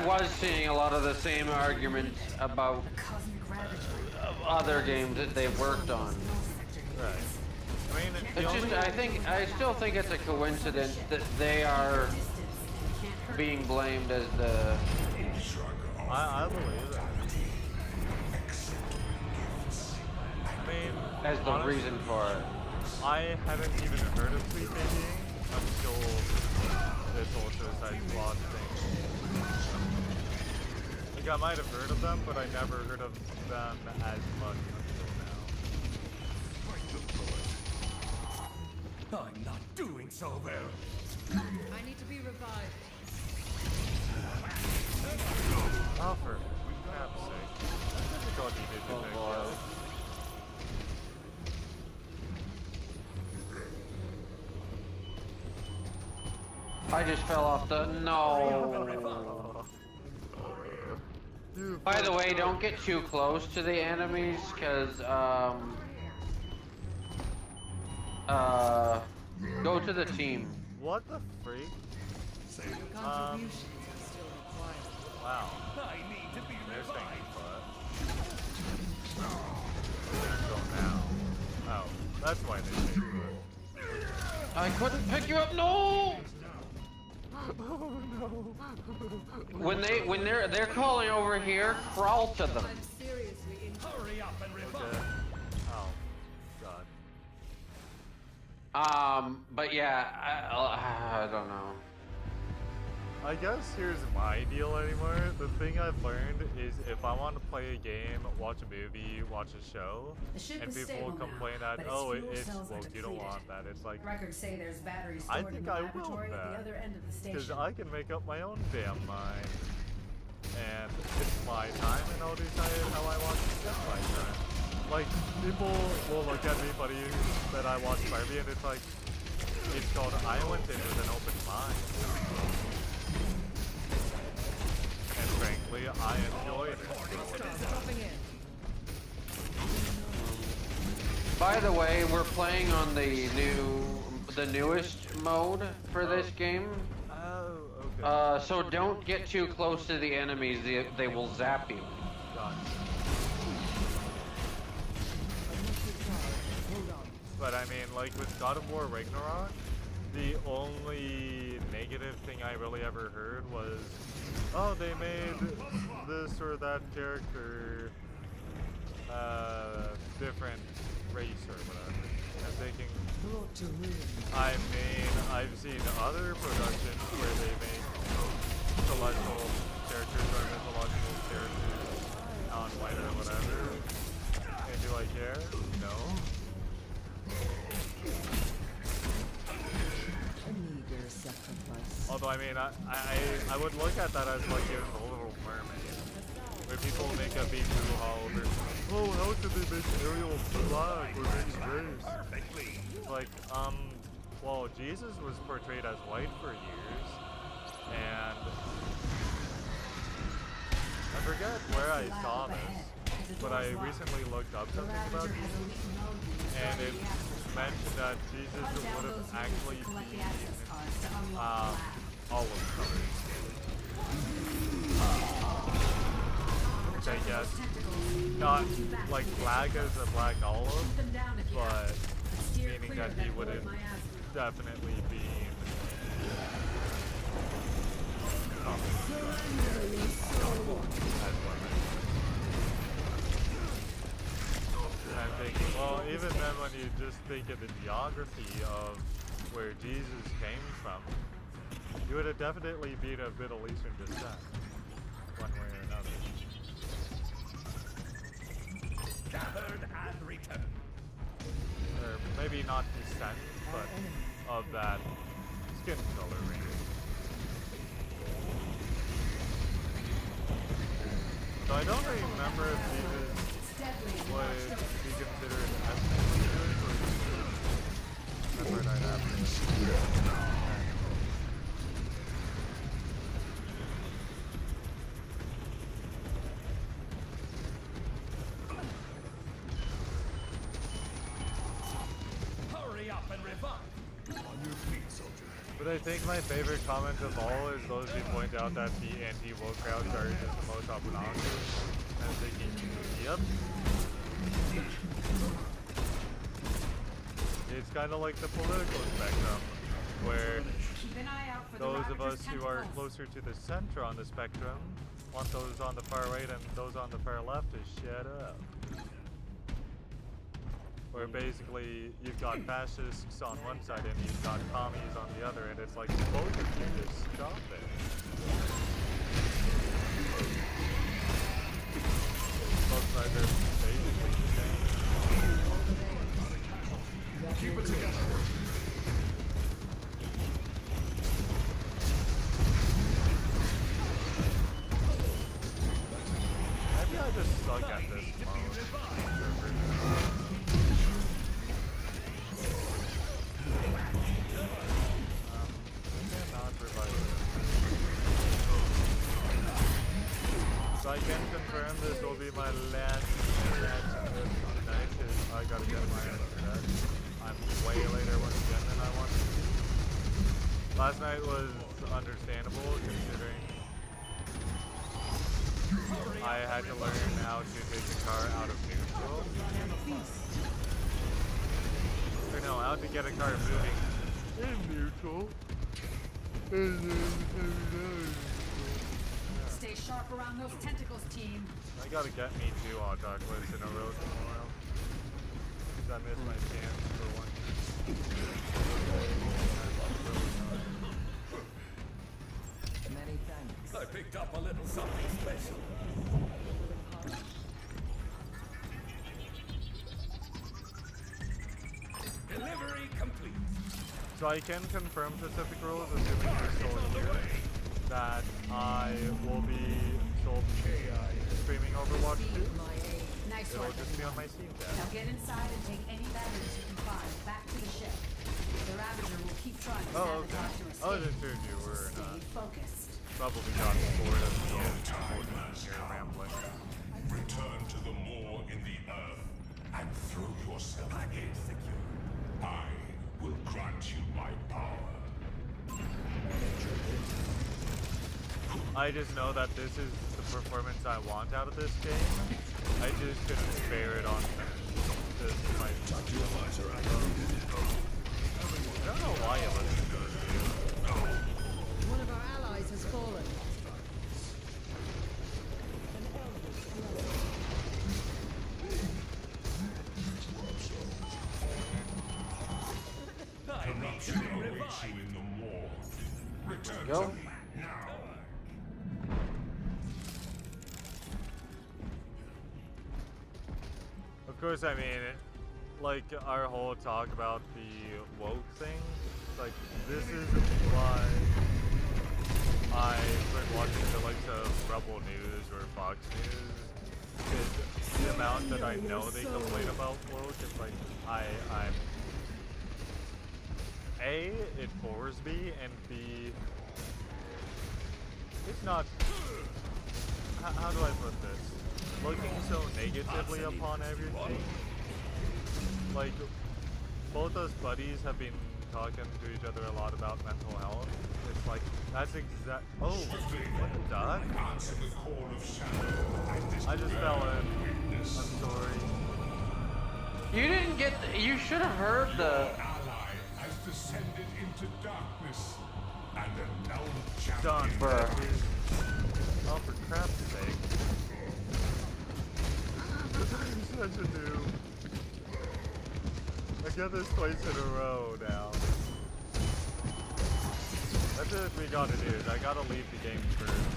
was seeing a lot of the same arguments about other games that they've worked on. Right. I mean, It's just, I still think it's a coincidence that they are being blamed as the... I believe that. I mean, as the honestly, reason for it. I haven't even heard of Sweet Babying until this whole Suicide Squad thing. Like, I might have heard of them, but I never heard of them as much until now. I'm not doing so well. I need to be revived. Oh, for crap's sake. I thought he did the thing. I just fell off the... No. By the way, don't get too close to the enemies, because, go to the team. What the freak? Contributions are still required. Wow. I need to be They're staying revived. put. They're going now. Oh, that's why they stay put. I couldn't pick you up. No. Oh no. When they're calling over here, crawl to them. I'm seriously injured. Hurry up and revive. Okay. Oh, God. But yeah, I don't know. I guess here's my deal anymore. The thing I've learned is if I want to play a game, watch a movie, watch a show, The ship and is people stable will complain now, that, but its oh, fuel it's cells are woke, you don't depleted. want that. It's like, Records say there's batteries I stored in think the I will laboratory at that. the other end of the because station. I can make up my own damn mind. And it's my time, and I'll decide how I want to spend my time. Like, people will look at me funny that I watch Barbie, and it's like, it's called I went in with an open mind. And frankly, I enjoyed it. Dropping in. By the way, we're playing on the newest mode for this game. Oh, okay. So don't get too close to the enemies. They will zap you. Gotcha. But I mean, like with God of War Ragnarok, the only negative thing I really ever heard was, oh, they made this or that character different race or whatever. I'm thinking, I mean, I've seen other productions where they make celestial characters or mythological characters non-white or whatever. And do I care? No. Although I mean, I would look at that as like even the Little Mermaid, where people make a big hoo-ha over, oh, how could they make Ariel black or mixed race? Perfectly. It's like, well, Jesus was portrayed as white for years, and I forget where I saw this, but I recently looked up something about Jesus, and it mentioned that Jesus would have actually been olive colors. Which I guess not like black as a black olive, but meaning that he would have definitely been I'm thinking, well, even then when you just think of the geography of where Jesus came from, you would have definitely been of Middle Eastern descent, one way or another. Gathered and returned. Or maybe not descent, but of that skin color range. remember if Divas It's deadly and would large doses. be considered ethnically Jewish or remember night after. Hurry up and revive. On your feet, soldier. But I think my favorite comment of all is those who point out that the anti-woke crowds are just the most obnoxious. And I'm thinking, yep. It's kind of like the political spectrum, where Keep an eye out for the those of Ravager's us who are tentacles. closer to the center on the spectrum want those on the far right and those on the far left to shut up. Where basically you've got fascists on one side and you've got commies on the other, and it's like, both of you just stop it. Both sides are basically the same. Keep it together. Maybe I just suck at this mode. Cannot revive it. So I can confirm this will be my last match tonight, because I gotta get my answer that. I'm way later once again than I wanted to be. Last night was understandable considering I had to learn how to take the car out of neutral. Or no, how to get a car moving in neutral. Stay sharp around those tentacles, team. I gotta get me 2 autoclips in a row tomorrow. Because I missed my chance for one. Many thanks. I picked up a little something special. Delivery complete. So I can confirm specific rules, assuming you're still here, that I will be streaming Overwatch 2. Nice It'll work. just be on my Steam Now tab. get inside and take any batteries you can find back to the ship. The Ravager will keep trying to Oh, okay. sabotage your I escape. wasn't sure if you were or Stay not. focused. Probably got bored of the here rambling. Return to the moor in the earth and throw yourself in. I will grant you my power. I just know that this is the performance I want out of this game. I just couldn't bear it on this my I don't know why it was One of our allies has fallen. Corruption awaits you in the moor. Return Go. to me now. Of course, I mean, like our whole talk about the woke thing, like this is why I quit watching the likes of Rebel News or Fox News. Because the amount that I know they complain about woke is like, I'm A, it bores me, and B, it's not, how do I put this? Looking so negatively upon everything. Like, both us buddies have been talking to each other a lot about mental health. It's like, that's exact. Oh, what the duck? Answer the call of shadow. I just fell in. I'm sorry. You didn't get. You should have heard the. Ally has descended into darkness, and a known Done, champion. Bruh. Oh, for crap's sake. I'm such a noob. I get this twice in a row now. That's what we gotta do, is I gotta leave the game first.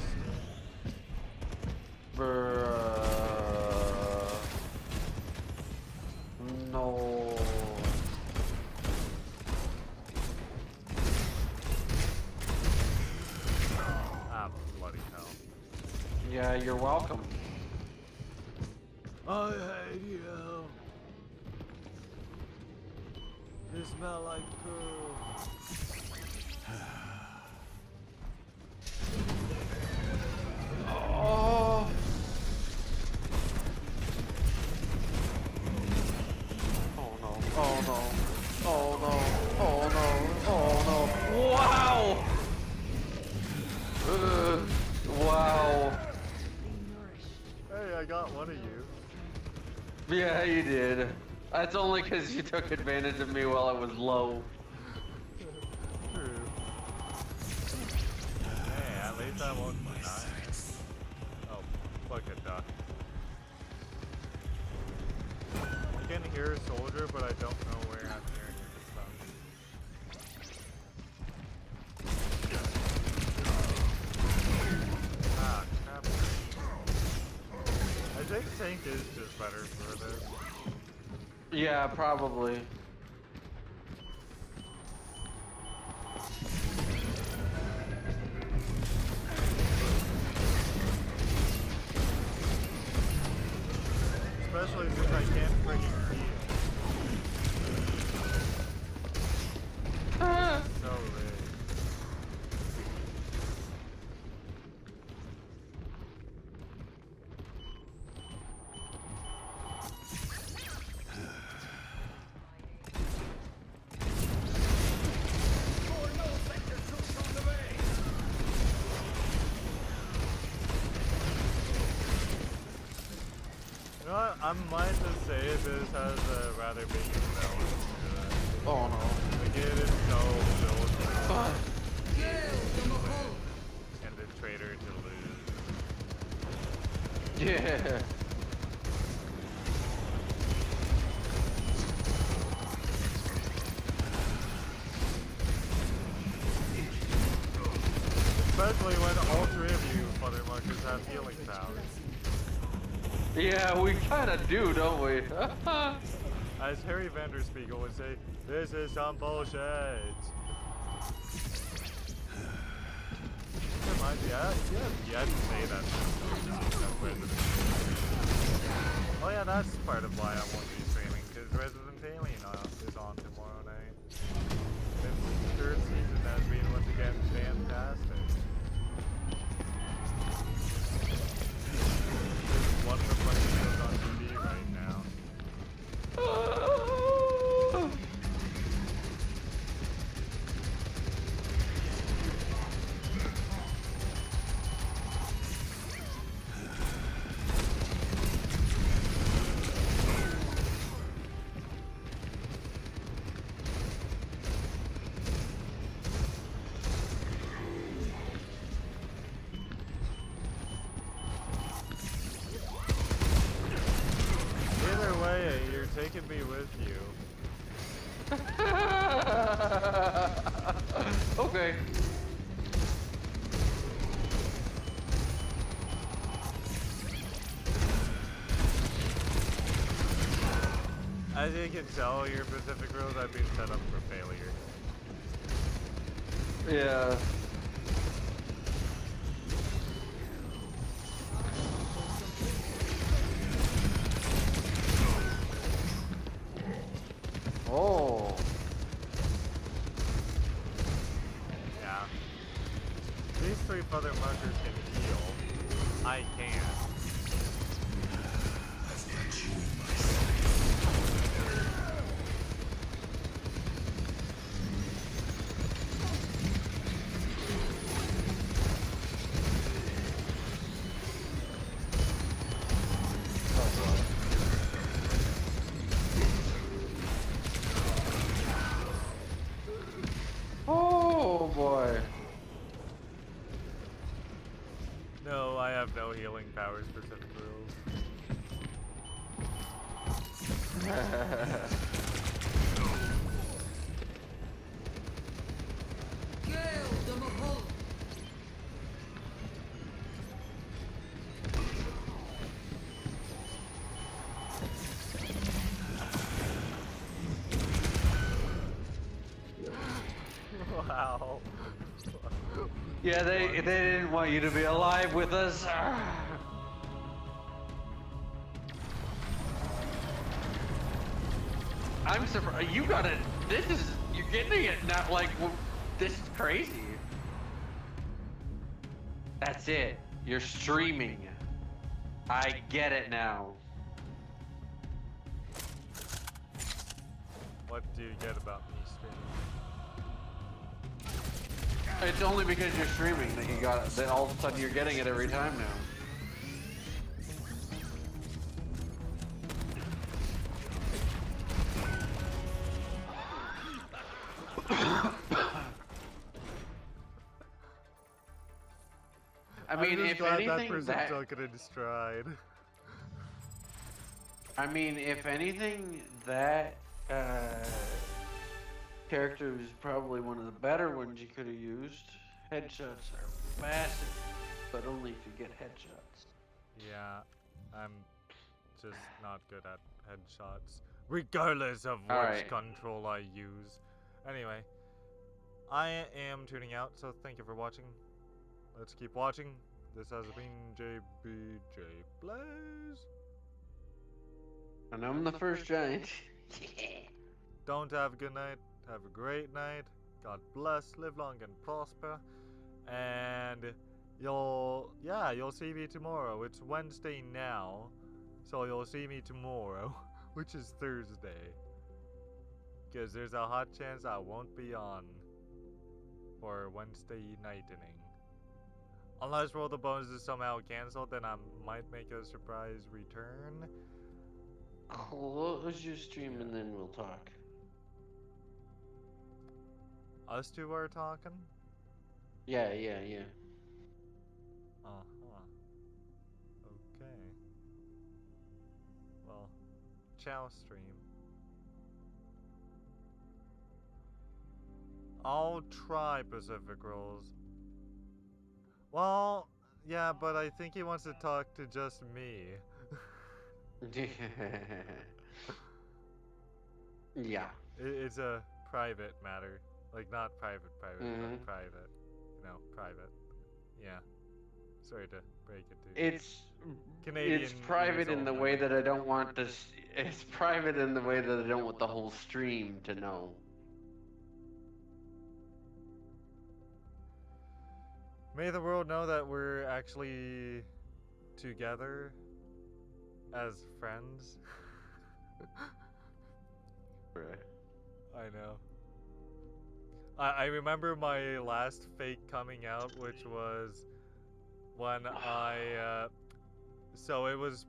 Bruh. No. Ah, bloody hell. Yeah, you're welcome. I hate you. You smell like poo. Oh. Oh no. Oh no. Oh no. Oh no. Oh no. Wow. Wow. Hey, I got one of you. Yeah, you did. That's only because you took advantage of me while I was low. True. Hey, at least I won't die. Oh, fuck a duck. I can hear a soldier, but I don't know where I'm hearing it from. Ah, crap. I think tank is just better for this. Yeah, probably. Especially since I can't freaking heal. So rigged. You know what? I might just say this has a rather big balance to it. Oh no. Like it is so built and the traitor to lose. Yeah. Especially when all three of you motherfuckers have healing powers. Yeah, we kind of do, don't we? As Harry Vanderspiegel would say, this is some bullshit. Reminds me, yeah, to say that. Oh yeah, that's part of why I won't be streaming, because Resident Alien is on tomorrow night. Its third season has been once again fantastic. It's one of the funniest shows on TV right now. Either way, you're taking me with you. Okay. As you can tell, your Pacific rules have been set up for failure. Yeah. Oh. Yeah. These three brother markers can heal. I can't. Oh boy. No, I have no healing powers, Pacific rules. Wow. Yeah, they didn't want you to be alive with us. I'm surprised. You got it. You're getting it now. Like, this is crazy. That's it. You're streaming. I get it now. What do you get about me streaming? It's only because you're streaming that you got it. That all of a sudden you're getting it every time now. I mean, I'm just if glad that anything, person took it in stride. I mean, if anything, that character is probably one of the better ones you could have used. Headshots are massive, but only if you get headshots. Yeah, I'm just not good at headshots, regardless of which Alright. control I use. Anyway, I am tuning out, so thank you for watching. Let's keep watching. This has been JBJblaze. And I'm the first giant. Don't have a good night. Have a great night. God bless. Live long and prosper. And you'll see me tomorrow. It's Wednesday now, so you'll see me tomorrow, which is Thursday. Because there's a hot chance I won't be on for Wednesday nighting. Unless Roll the Bones is somehow canceled, then I might make a surprise return. Close your stream and then we'll talk. Us two are talking? Yeah. Uh-huh. Okay. Well, ciao stream. I'll try Pacific Rolls. Well, yeah, but I think he wants to talk to just me. Yeah. It's a private matter. Like, not private, Mhm. but private. You know, private. Yeah. Sorry to break it to you. It's Canadian private ears in the only. way that I don't want to. It's private in the way that I don't want the whole stream to know. May the world know that we're actually together as friends. I know. I remember my last fake coming out, which was when so it was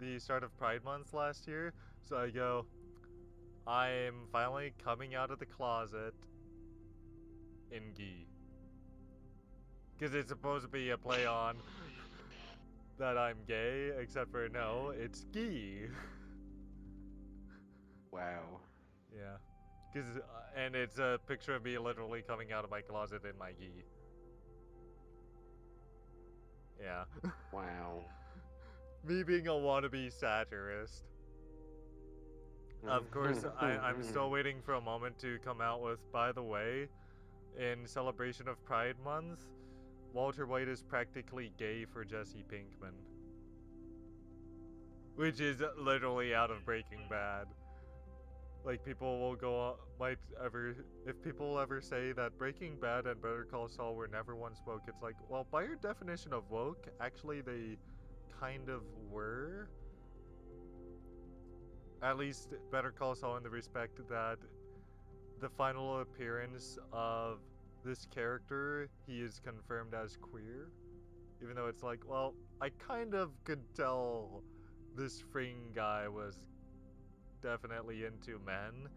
the start of Pride Month last year. So I go, I'm finally coming out of the closet in gi. Because it's supposed to be a play on that I'm gay, except for no, it's gi. Wow. Yeah. And it's a picture of me literally coming out of my closet in my gi. Yeah. Wow. Me being a wannabe satirist. Of course, I'm still waiting for a moment to come out with, by the way, in celebration of Pride Month, Walter White is practically gay for Jesse Pinkman. Which is literally out of Breaking Bad. Like, people will go, if people ever say that Breaking Bad and Better Call Saul were never once woke, it's like, well, by your definition of woke, actually they kind of were. At least Better Call Saul in the respect that the final appearance of this character, he is confirmed as queer. Even though it's like, well, I kind of could tell this Fring guy was definitely into men,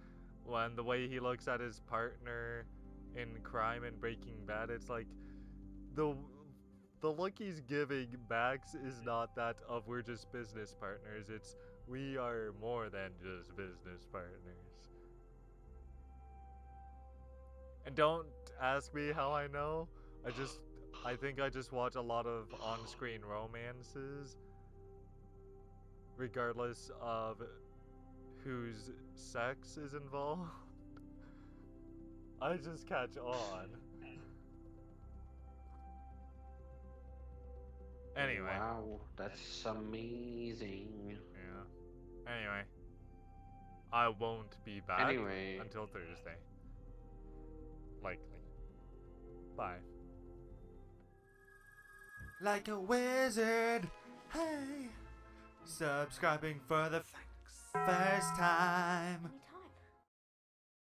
when the way he looks at his partner in crime and Breaking Bad, it's like the look he's giving Max is not that of we're just business partners, it's we are more than just business partners. And don't ask me how I know. I think I just watch a lot of on-screen romances, regardless of whose sex is involved. I just catch on. Anyway. Wow, that's amazing. Yeah. Anyway. I won't be back Anyway. until Thursday. Likely. Bye. Like a wizard, hey, subscribing for the first time.